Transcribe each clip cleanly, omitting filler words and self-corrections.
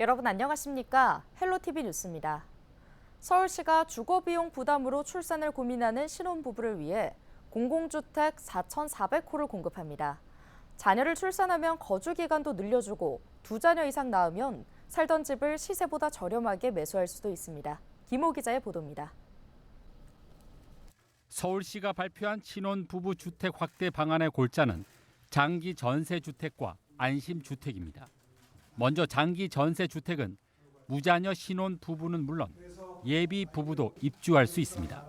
여러분 안녕하십니까? 헬로티비 뉴스입니다. 서울시가 주거비용 부담으로 출산을 고민하는 신혼부부를 위해 공공주택 4,400호를 공급합니다. 자녀를 출산하면 거주기간도 늘려주고 2자녀 이상 낳으면 살던 집을 시세보다 저렴하게 매수할 수도 있습니다. 김호 기자의 보도입니다. 서울시가 발표한 신혼부부 주택 확대 방안의 골자는 장기 전세주택과 안심주택입니다. 먼저 장기 전세주택은 무자녀 신혼부부는 물론 예비 부부도 입주할 수 있습니다.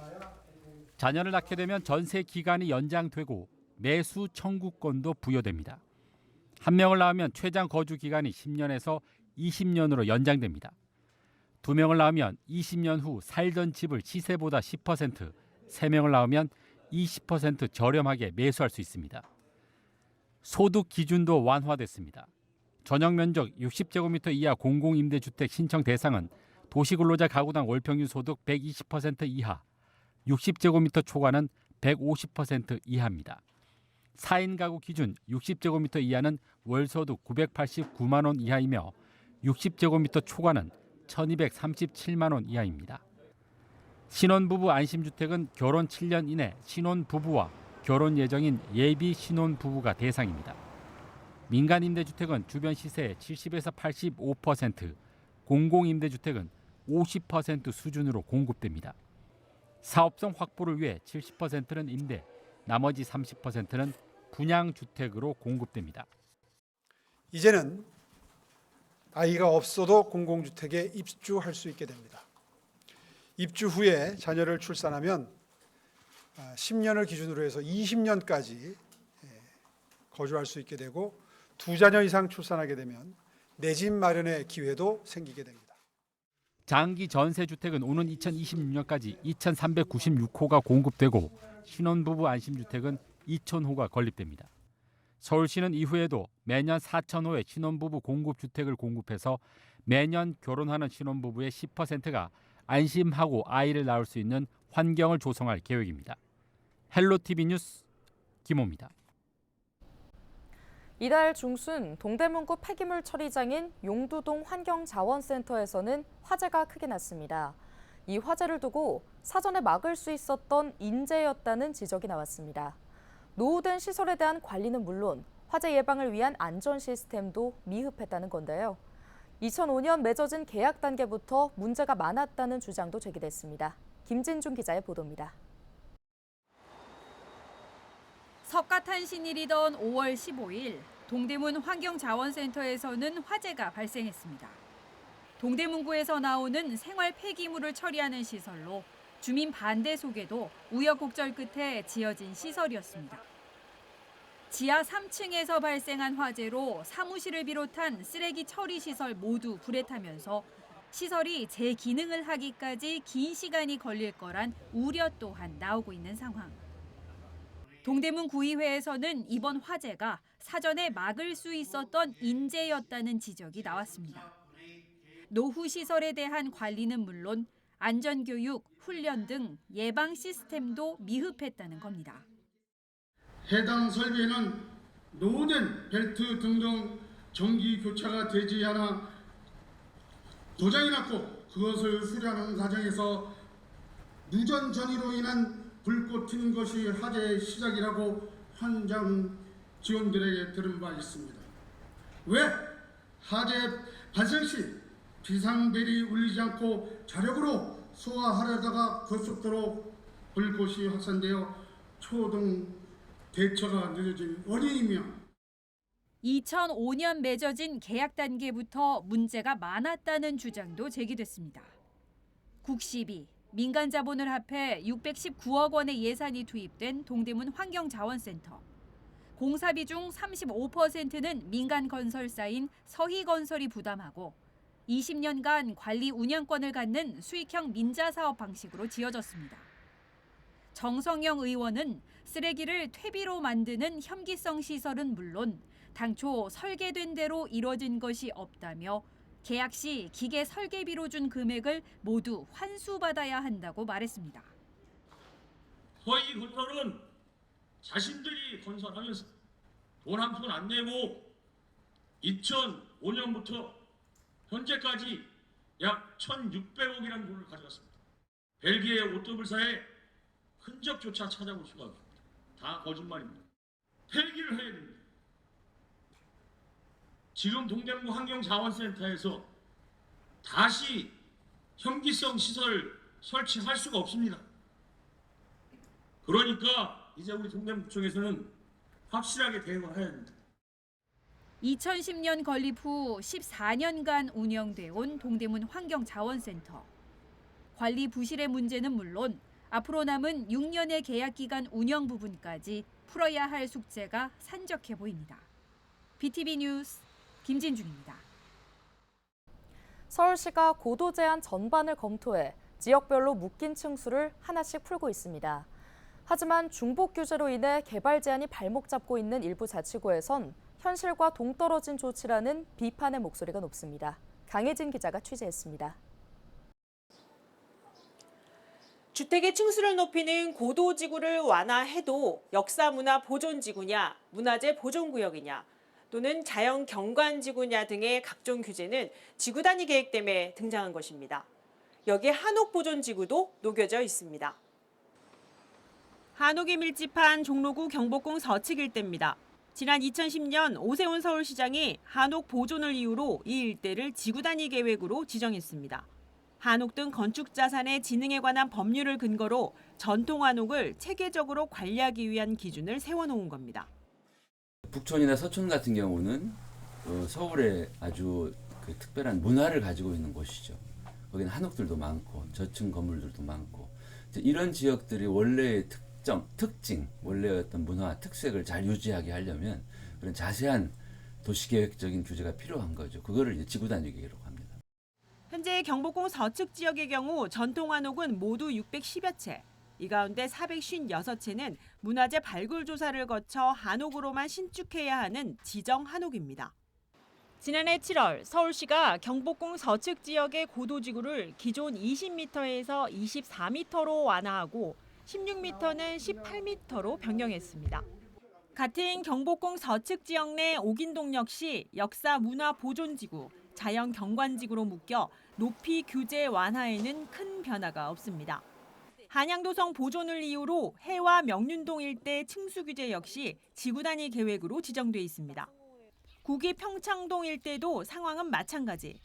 자녀를 낳게 되면 전세 기간이 연장되고 매수 청구권도 부여됩니다. 한 명을 낳으면 최장 거주 기간이 10년에서 20년으로 연장됩니다. 2명을 낳으면 20년 후 살던 집을 시세보다 10%, 3명을 낳으면 20% 저렴하게 매수할 수 있습니다. 소득 기준도 완화됐습니다. 전용 면적 60제곱미터 이하 공공임대주택 신청 대상은 도시근로자 가구당 월평균 소득 120% 이하, 60제곱미터 초과는 150% 이하입니다. 4인 가구 기준 60제곱미터 이하는 월소득 989만 원 이하이며 60제곱미터 초과는 1,237만 원 이하입니다. 신혼부부 안심주택은 결혼 7년 이내 신혼부부와 결혼 예정인 예비 신혼부부가 대상입니다. 민간임대주택은 주변 시세의 70에서 85%, 공공임대주택은 50% 수준으로 공급됩니다. 사업성 확보를 위해 70%는 임대, 나머지 30%는 분양주택으로 공급됩니다. 이제는 아이가 없어도 공공주택에 입주할 수 있게 됩니다. 입주 후에 자녀를 출산하면 10년을 기준으로 해서 20년까지 거주할 수 있게 되고 2자녀 이상 출산하게 되면 내 집 마련의 기회도 생기게 됩니다. 장기 전세주택은 오는 2026년까지 2,396호가 공급되고 신혼부부 안심주택은 2,000호가 건립됩니다. 서울시는 이후에도 매년 4,000호의 신혼부부 공급주택을 공급해서 매년 결혼하는 신혼부부의 10%가 안심하고 아이를 낳을 수 있는 환경을 조성할 계획입니다. 헬로티비 뉴스 김호입니다. 이달 중순 동대문구 폐기물 처리장인 용두동 환경자원센터에서는 화재가 크게 났습니다. 이 화재를 두고 사전에 막을 수 있었던 인재였다는 지적이 나왔습니다. 노후된 시설에 대한 관리는 물론 화재 예방을 위한 안전 시스템도 미흡했다는 건데요. 2005년 맺어진 계약 단계부터 문제가 많았다는 주장도 제기됐습니다. 김진중 기자의 보도입니다. 석가탄신일이던 5월 15일 동대문 환경자원센터에서는 화재가 발생했습니다. 동대문구에서 나오는 생활 폐기물을 처리하는 시설로 주민 반대 속에도 우여곡절 끝에 지어진 시설이었습니다. 지하 3층에서 발생한 화재로 사무실을 비롯한 쓰레기 처리 시설 모두 불에 타면서 시설이 재기능을 하기까지 긴 시간이 걸릴 거란 우려 또한 나오고 있는 상황. 동대문 구의회에서는 이번 화재가 사전에 막을 수 있었던 인재였다는 지적이 나왔습니다. 노후 시설에 대한 관리는 물론 안전교육, 훈련 등 예방 시스템도 미흡했다는 겁니다. 해당 설비에는 노후된 벨트 등등 정기 교체가 되지 않아 고장이 났고 그것을 수리하는 과정에서 누전 전이로 인한 불꽃 튀는 것이 화재의 시작이라고 현장 직원들에게 들은 바 있습니다. 왜 화재 발생 시 비상벨이 울리지 않고 자력으로 소화하려다가 급속도로 불꽃이 확산되어 초동 대처가 늦어진 원인이며 2005년 맺어진 계약 단계부터 문제가 많았다는 주장도 제기됐습니다. 국시비, 민간 자본을 합해 619억 원의 예산이 투입된 동대문 환경자원센터. 공사비 중 35%는 민간 건설사인 서희건설이 부담하고 20년간 관리 운영권을 갖는 수익형 민자사업 방식으로 지어졌습니다. 정성영 의원은 쓰레기를 퇴비로 만드는 혐기성 시설은 물론 당초 설계된 대로 이뤄진 것이 없다며 계약 시 기계 설계비로 준 금액을 모두 환수받아야 한다고 말했습니다. 서희건설은 자신들이 건설하면서 돈 한 푼 안 내고 2005년부터 현재까지 약 1,600억이라는 돈을 가져갔습니다. 벨기에 오토불사의 흔적조차 찾아볼 수가 없습니다. 다 거짓말입니다. 폐기를 해야 됩니다. 지금 동대문구 환경자원센터에서 다시 현기성 시설 설치할 수가 없습니다. 그러니까 이제 우리 동대문구청에서는 확실하게 대응을 해야 됩니다. 2010년 건립 후 14년간 운영돼 온 동대문 환경자원센터. 관리 부실의 문제는 물론 앞으로 남은 6년의 계약 기간 운영 부분까지 풀어야 할 숙제가 산적해 보입니다. BTV 뉴스 김진중입니다. 서울시가 고도 제한 전반을 검토해 지역별로 묶인 층수를 하나씩 풀고 있습니다. 하지만 중복 규제로 인해 개발 제한이 발목 잡고 있는 일부 자치구에선 현실과 동떨어진 조치라는 비판의 목소리가 높습니다. 강혜진 기자가 취재했습니다. 주택의 층수를 높이는 고도지구를 완화해도 역사문화 보존지구냐, 문화재 보존구역이냐, 또는 자연경관지구냐 등의 각종 규제는 지구 단위 계획 때문에 등장한 것입니다. 여기에 한옥보존지구도 녹여져 있습니다. 한옥이 밀집한 종로구 경복궁 서측 일대입니다. 지난 2010년 오세훈 서울시장이 한옥 보존을 이유로 이 일대를 지구 단위 계획으로 지정했습니다. 한옥 등 건축 자산의 지능에 관한 법률을 근거로 전통 한옥을 체계적으로 관리하기 위한 기준을 세워놓은 겁니다. 북촌이나 서촌 같은 경우는 서울에 아주 특별한 문화를 가지고 있는 곳이죠. 거기는 한옥들도 많고 저층 건물들도 많고 이런 지역들이 원래의 특징, 원래의 어떤 문화 특색을 잘 유지하게 하려면 그런 자세한 도시계획적인 규제가 필요한 거죠. 그거를 이제 지구 단위 계획으로 합니다. 현재 경복궁 서측 지역의 경우 전통 한옥은 모두 610여 채. 이 가운데 456채는 문화재 발굴 조사를 거쳐 한옥으로만 신축해야 하는 지정 한옥입니다. 지난해 7월 서울시가 경복궁 서측 지역의 고도지구를 기존 20m에서 24m로 완화하고 16m는 18m로 변경했습니다. 같은 경복궁 서측 지역 내 옥인동 역시 역사 문화 보존지구, 자연 경관지구로 묶여 높이 규제 완화에는 큰 변화가 없습니다. 한양도성 보존을 이유로 해와 명륜동 일대 층수 규제 역시 지구 단위 계획으로 지정돼 있습니다. 구기 평창동 일대도 상황은 마찬가지.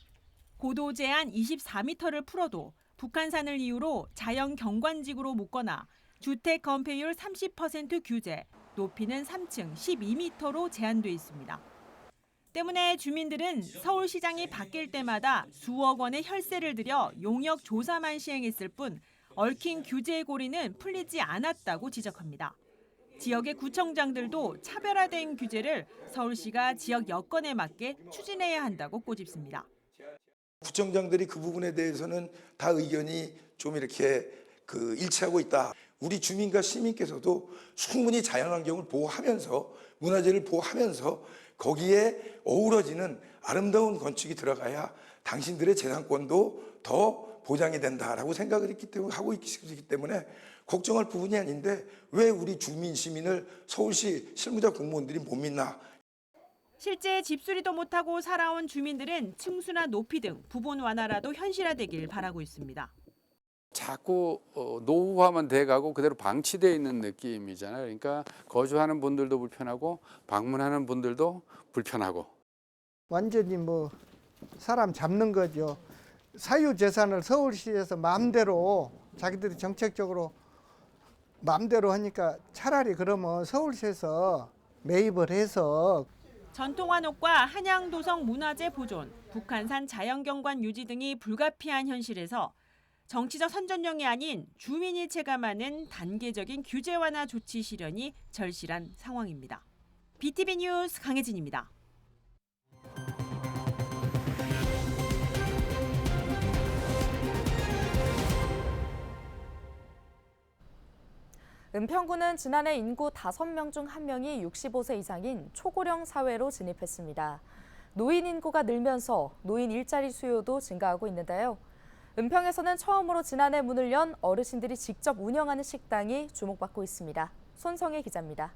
고도 제한 24m를 풀어도 북한산을 이유로 자연 경관지구로 묶거나 주택 건폐율 30% 규제, 높이는 3층 12m로 제한돼 있습니다. 때문에 주민들은 서울시장이 바뀔 때마다 수억 원의 혈세를 들여 용역 조사만 시행했을 뿐 얽힌 규제의 고리는 풀리지 않았다고 지적합니다. 지역의 구청장들도 차별화된 규제를 서울시가 지역 여건에 맞게 추진해야 한다고 꼬집습니다. 구청장들이 그 부분에 대해서는 다 의견이 좀 이렇게 일치하고 있다. 우리 주민과 시민께서도 충분히 자연환경을 보호하면서 문화재를 보호하면서 거기에 어우러지는 아름다운 건축이 들어가야 당신들의 재산권도 더 보장이 된다라고 생각을 했기 때문에 하고 있기 때문에 걱정할 부분이 아닌데 왜 우리 주민 시민을 서울시 실무자 공무원들이 못 믿나? 실제 집수리도 못하고 살아온 주민들은 층수나 높이 등 부분 완화라도 현실화되길 바라고 있습니다. 자꾸 노후화만 돼가고 그대로 방치되어 있는 느낌이잖아요. 그러니까 거주하는 분들도 불편하고 방문하는 분들도 불편하고. 완전히 사람 잡는 거죠. 사유재산을 서울시에서 마음대로 자기들이 정책적으로 마음대로 하니까 차라리 그러면 서울시에서 매입을 해서 전통 한옥과 한양도성 문화재 보존, 북한산 자연경관 유지 등이 불가피한 현실에서 정치적 선전용이 아닌 주민이 체감하는 단계적인 규제 완화 조치 실현이 절실한 상황입니다. BTV 뉴스 강혜진입니다. 은평구는 지난해 인구 5명 중 1명이 65세 이상인 초고령 사회로 진입했습니다. 노인 인구가 늘면서 노인 일자리 수요도 증가하고 있는데요. 은평에서는 처음으로 지난해 문을 연 어르신들이 직접 운영하는 식당이 주목받고 있습니다. 손성혜 기자입니다.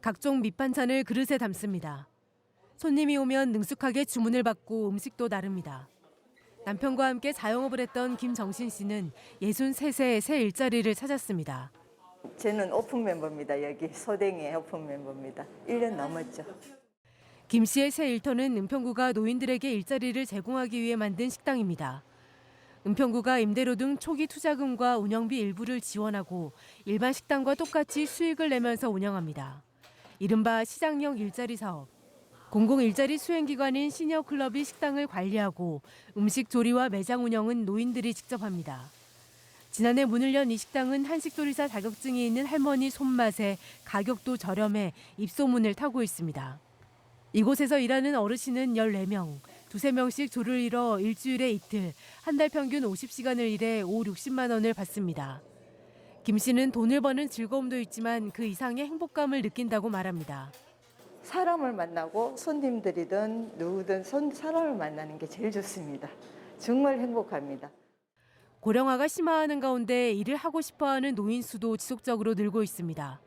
각종 밑반찬을 그릇에 담습니다. 손님이 오면 능숙하게 주문을 받고 음식도 나릅니다. 남편과 함께 자영업을 했던 김정신 씨는 63세에 새 일자리를 찾았습니다. 저는 오픈 멤버입니다. 여기 소댕의 오픈 멤버입니다. 1년 넘었죠. 김 씨의 새 일터는 은평구가 노인들에게 일자리를 제공하기 위해 만든 식당입니다. 은평구가 임대료 등 초기 투자금과 운영비 일부를 지원하고 일반 식당과 똑같이 수익을 내면서 운영합니다. 이른바 시장형 일자리 사업. 공공 일자리 수행기관인 시니어클럽이 식당을 관리하고 음식 조리와 매장 운영은 노인들이 직접 합니다. 지난해 문을 연 이 식당은 한식조리사 자격증이 있는 할머니 손맛에 가격도 저렴해 입소문을 타고 있습니다. 이곳에서 일하는 어르신은 14명, 두세 명씩 조를 이뤄 일주일에 이틀, 한 달 평균 50시간을 일해 60만 원을 받습니다. 김 씨는 돈을 버는 즐거움도 있지만 그 이상의 행복감을 느낀다고 말합니다. 사람을 만나고 손님들이든 누구든 사람을 만나는 게 제일 좋습니다. 정말 행복합니다. 고령화가 심화하는 가운데 일을 하고 싶어하는 노인 수도 지속적으로 늘고 있습니다.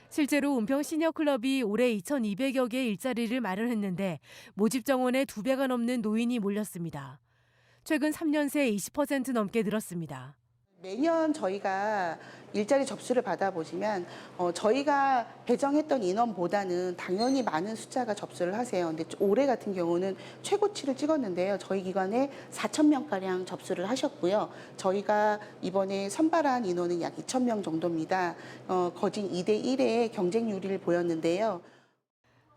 실제로 은평 시니어클럽이 올해 2,200여 개의 일자리를 마련했는데 모집 정원에 2배가 넘는 노인이 몰렸습니다. 최근 3년 새 20% 넘게 늘었습니다. 매년 저희가 일자리 접수를 받아보시면 저희가 배정했던 인원보다는 당연히 많은 숫자가 접수를 하세요. 근데 올해 같은 경우는 최고치를 찍었는데요. 저희 기관에 4,000명가량 접수를 하셨고요. 저희가 이번에 선발한 인원은 약 2,000명 정도입니다. 거진 2대1의 경쟁률을 보였는데요.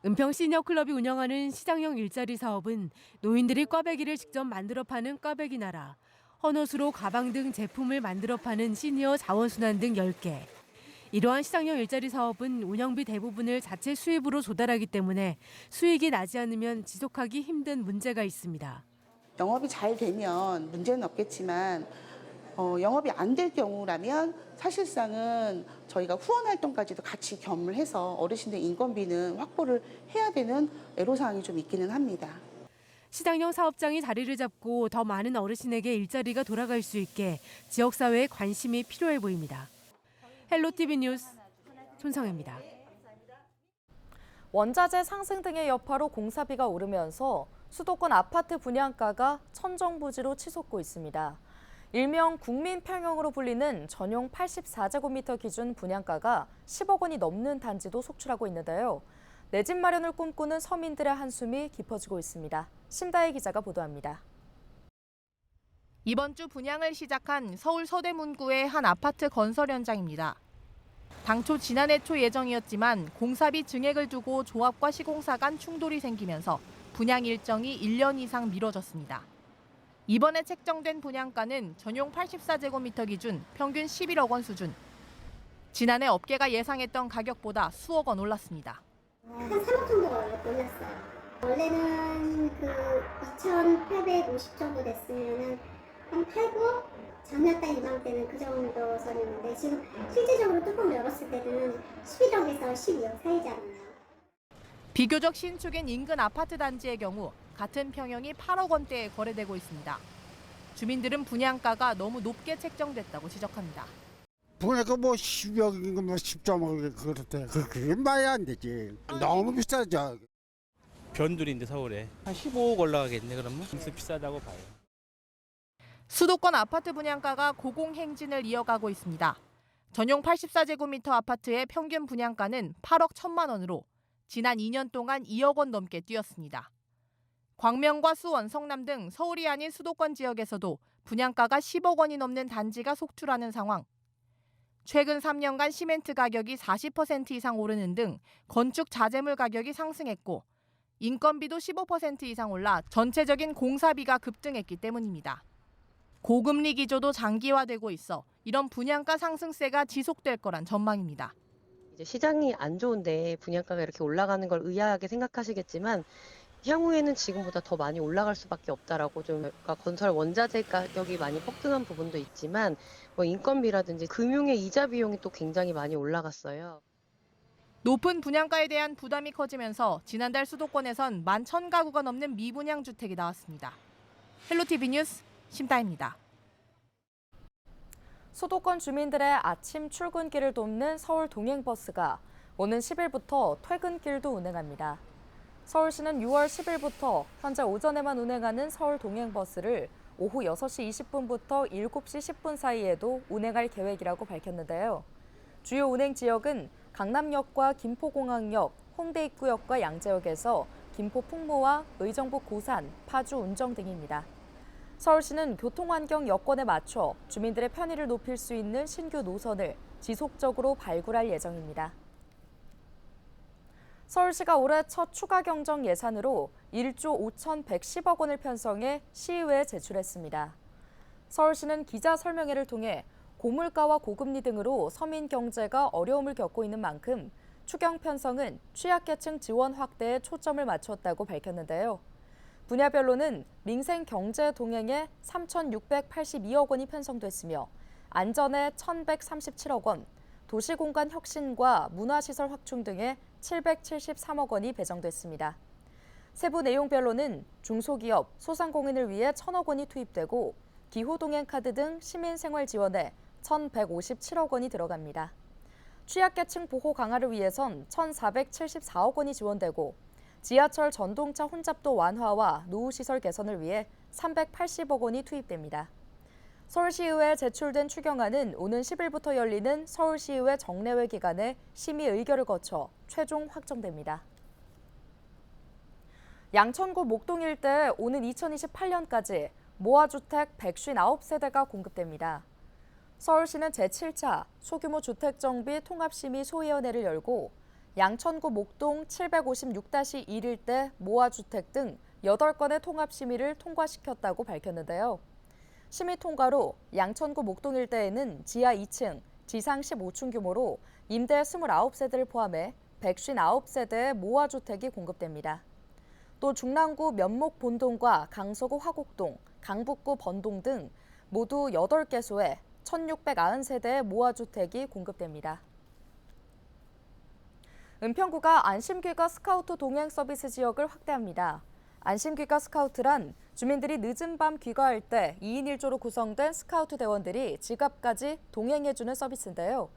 은평 시니어클럽이 운영하는 시장형 일자리 사업은 노인들이 꽈배기를 직접 만들어 파는 꽈배기 나라, 헌옷으로 가방 등 제품을 만들어 파는 시니어 자원순환 등 10개. 이러한 시장형 일자리 사업은 운영비 대부분을 자체 수입으로 조달하기 때문에 수익이 나지 않으면 지속하기 힘든 문제가 있습니다. 영업이 잘 되면 문제는 없겠지만 영업이 안 될 경우라면 사실상은 저희가 후원 활동까지도 같이 겸을 해서 어르신들 인건비는 확보를 해야 되는 애로사항이 좀 있기는 합니다. 시장형 사업장이 자리를 잡고 더 많은 어르신에게 일자리가 돌아갈 수 있게 지역사회에 관심이 필요해 보입니다. 헬로티비 뉴스 손성혜입니다. 원자재 상승 등의 여파로 공사비가 오르면서 수도권 아파트 분양가가 천정부지로 치솟고 있습니다. 일명 국민평형으로 불리는 전용 84제곱미터 기준 분양가가 10억 원이 넘는 단지도 속출하고 있는데요. 내 집 마련을 꿈꾸는 서민들의 한숨이 깊어지고 있습니다. 심다혜 기자가 보도합니다. 이번 주 분양을 시작한 서울 서대문구의 한 아파트 건설 현장입니다. 당초 지난해 초 예정이었지만 공사비 증액을 두고 조합과 시공사 간 충돌이 생기면서 분양 일정이 1년 이상 미뤄졌습니다. 이번에 책정된 분양가는 전용 84제곱미터 기준 평균 11억 원 수준. 지난해 업계가 예상했던 가격보다 수억 원 올랐습니다. 한 3억 정도가 올랐어요. 원래는 2,850 정도 됐으면은 한 8, 9억? 작년 달 이맘때는 그 정도 선이었는데 지금 실질적으로 뚜껑을 열었을 때는 11억에서 12억 사이잖아요. 비교적 신축인 인근 아파트 단지의 경우 같은 평형이 8억 원대에 거래되고 있습니다. 주민들은 분양가가 너무 높게 책정됐다고 지적합니다. 분양가 뭐 10억인가 뭐 10.5억 그렇대. 그게 말이 안 되지. 너무 비싸죠. 변두리인데 서울에 한 15억 올라가겠네 그러면? 그래서 비싸다고 봐요. 수도권 아파트 분양가가 고공행진을 이어가고 있습니다. 전용 84제곱미터 아파트의 평균 분양가는 8억 1천만 원으로 지난 2년 동안 2억 원 넘게 뛰었습니다. 광명과 수원, 성남 등 서울이 아닌 수도권 지역에서도 분양가가 10억 원이 넘는 단지가 속출하는 상황. 최근 3년간 시멘트 가격이 40% 이상 오르는 등 건축 자재물 가격이 상승했고 인건비도 15% 이상 올라 전체적인 공사비가 급등했기 때문입니다. 고금리 기조도 장기화되고 있어 이런 분양가 상승세가 지속될 거란 전망입니다. 이제 시장이 안 좋은데 분양가가 이렇게 올라가는 걸 의아하게 생각하시겠지만 향후에는 지금보다 더 많이 올라갈 수밖에 없다라고 좀 그러니까 건설 원자재 가격이 많이 폭등한 부분도 있지만 뭐 인건비라든지 금융의 이자 비용이 또 굉장히 많이 올라갔어요. 높은 분양가에 대한 부담이 커지면서 지난달 수도권에선 11,000가구가 넘는 미분양 주택이 나왔습니다. 헬로티비 뉴스 심다혜입니다. 수도권 주민들의 아침 출근길을 돕는 서울 동행버스가 오는 10일부터 퇴근길도 운행합니다. 서울시는 6월 10일부터 현재 오전에만 운행하는 서울 동행버스를 오후 6시 20분부터 7시 10분 사이에도 운행할 계획이라고 밝혔는데요. 주요 운행 지역은 강남역과 김포공항역, 홍대 입구역과 양재역에서 김포 풍무와 의정부 고산, 파주 운정 등입니다. 서울시는 교통환경 여건에 맞춰 주민들의 편의를 높일 수 있는 신규 노선을 지속적으로 발굴할 예정입니다. 서울시가 올해 첫 추가 경정 예산으로 1조 5,110억 원을 편성해 시의회에 제출했습니다. 서울시는 기자 설명회를 통해 고물가와 고금리 등으로 서민 경제가 어려움을 겪고 있는 만큼 추경 편성은 취약계층 지원 확대에 초점을 맞췄다고 밝혔는데요. 분야별로는 민생 경제 동행에 3,682억 원이 편성됐으며 안전에 1,137억 원, 도시공간 혁신과 문화시설 확충 등에 773억 원이 배정됐습니다. 세부 내용별로는 중소기업, 소상공인을 위해 1,000억 원이 투입되고 기후동행 카드 등 시민생활 지원에 1,157억 원이 들어갑니다. 취약계층 보호 강화를 위해선 1,474억 원이 지원되고 지하철 전동차 혼잡도 완화와 노후시설 개선을 위해 380억 원이 투입됩니다. 서울시의회에 제출된 추경안은 오는 10일부터 열리는 서울시의회 정례회 기간에 심의 의결을 거쳐 최종 확정됩니다. 양천구 목동 일대에 오는 2028년까지 모아주택 159세대가 공급됩니다. 서울시는 제7차 소규모 주택정비 통합심의 소위원회를 열고 양천구 목동 756-1 일대 모아주택 등 8건의 통합심의를 통과시켰다고 밝혔는데요. 심의 통과로 양천구 목동 일대에는 지하 2층, 지상 15층 규모로 임대 29세대를 포함해 159세대의 모아주택이 공급됩니다. 또 중랑구 면목 본동과 강서구 화곡동, 강북구 번동 등 모두 8개소에 1,690세대의 모아주택이 공급됩니다. 은평구가 안심귀가 스카우트 동행 서비스 지역을 확대합니다. 안심귀가 스카우트란 주민들이 늦은 밤 귀가할 때 2인 1조로 구성된 스카우트 대원들이 집 앞까지 동행해주는 서비스인데요.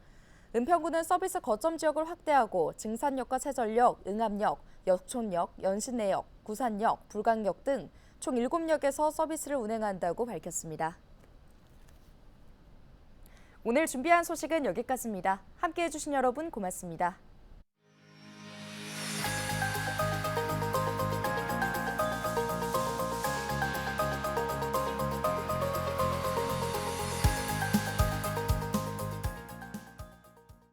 은평구는 서비스 거점 지역을 확대하고 증산역과 세전역, 응암역, 역촌역, 연신내역, 구산역, 불광역 등 총 7역에서 서비스를 운행한다고 밝혔습니다. 오늘 준비한 소식은 여기까지입니다. 함께해 주신 여러분 고맙습니다.